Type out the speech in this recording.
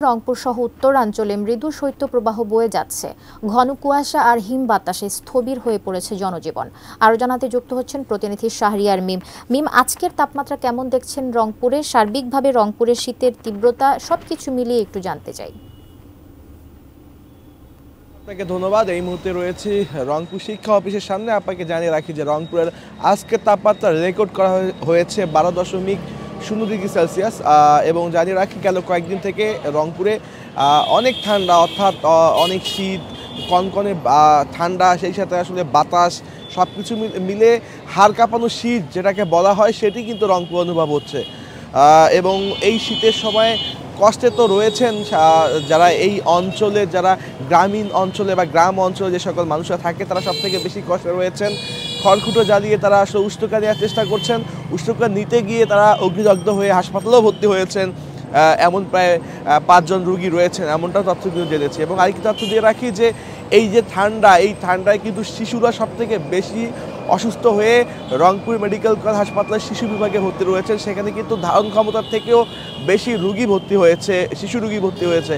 রংপুর সহ উত্তরাঞ্চলে মৃদু শৈত্যপ্রবাহ বয়ে যাচ্ছে। ঘন কুয়াশা আর হিম বাতাসে স্থবির হয়ে পড়েছে জনজীবন। আরও জানাতে যুক্ত হচ্ছেন প্রতিনিধি শাহরিয়ার মিম। মিম, আজকের তাপমাত্রা কেমন দেখছেন রংপুরে? সার্বিকভাবে রংপুরের শীতের তীব্রতা সবকিছু মিলিয়ে একটু জানতে চাই। আপনাকে ধন্যবাদ। এই মুহূর্তে রয়েছি রংপুর শিক্ষা অফিসের সামনে। আপনাকে জানিয়ে রাখি যে রংপুরের আজকের তাপমাত্রা রেকর্ড করা হয়েছে 12.0 ডিগ্রি সেলসিয়াস। এবং জানিয়ে রাখি গেল কয়েকদিন থেকে রংপুরে অনেক ঠান্ডা, অর্থাৎ অনেক শীত, কনকনে ঠান্ডা, সেই সাথে আসলে বাতাস, সব কিছু মিলে হাড় কাঁপানো শীত যেটাকে বলা হয় সেটি কিন্তু রংপুর অনুভব হচ্ছে। এবং এই শীতের সময় কষ্টে তো রয়েছেন যারা এই অঞ্চলে, যারা গ্রামীণ অঞ্চলে বা গ্রাম অঞ্চলে যে সকল মানুষরা থাকে তারা সব থেকে বেশি কষ্টে রয়েছেন। খড়কুটো জ্বালিয়ে তারা আসলে উষ্ণতা নেওয়ার চেষ্টা করছেন। উষ্ণতা নিতে গিয়ে তারা অগ্নিদগ্ধ হয়ে হাসপাতালেও ভর্তি হয়েছেন। এমন প্রায় 5 জন রোগী রয়েছেন, এমনটাও তথ্য কিন্তু জেনেছি। এবং আরেকটি তথ্য দিয়ে রাখি যে এই যে ঠান্ডা, এই ঠান্ডায় কিন্তু শিশুরা সব থেকে বেশি অসুস্থ হয়ে রংপুর মেডিকেল কলেজ হাসপাতালের শিশু বিভাগে ভর্তি রয়েছেন। সেখানে কিন্তু ধারণ ক্ষমতার থেকেও বেশি রোগী ভর্তি হয়েছে, শিশু রোগী ভর্তি হয়েছে।